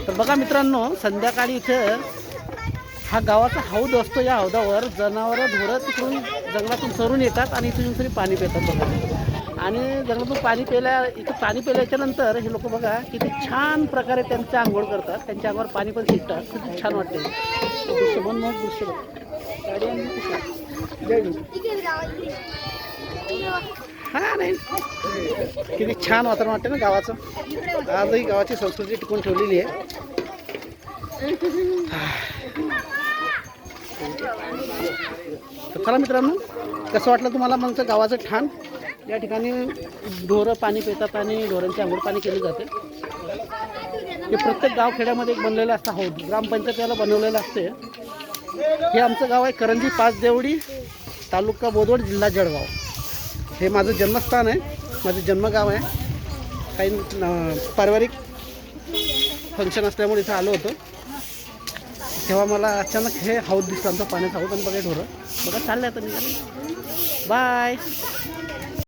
तर बघा मित्रांनो, संध्याकाळी इथं हा गावाचा हौद असतो. या हौदावर जनावरं ढोरं तिकडून जंगलातून चरून येतात आणि इथून तरी पाणी पितात बघा. आणि जंगलातून पाणी इथं पाणी प्यायल्याच्या नंतर हे लोक बघा किती छान प्रकारे त्यांचं आंघोळ करतात. त्यांच्या अंगावर पाणी पण शिंपतात. किती छान वाटते दृश्य, मनमोहक दृश्य बघा. हा नाही, किती छान वातावरण वाटते ना गावाचं. आजही गावाची संस्कृती टिकून ठेवलेली आहे. तर चला मित्रांनो, कसं वाटलं तुम्हाला मग गावाचं ठाण. या ठिकाणी ढोरं पाणी पितात आणि ढोरांची आंघोळ पाणी केली जाते. हे प्रत्येक गावखेड्यामध्ये एक बनलेलं असतं हौद. ग्रामपंचायत याला बनवलेलं असते. हे आमचं गाव आहे करंजी पाचदेवडी, तालुका बोदवड, जिल्हा जळगाव. हे माझं जन्मस्थान आहे, माझं जन्मगाव आहे. काही पारिवारिक फंक्शन असल्यामुळे इथं आलो होतो. तेव्हा मला अचानक हे हौद दिसलं, आमचं पाण्याचं हौद. आणि बघा ढोरं बघा चाललं आता निघाले. बाय.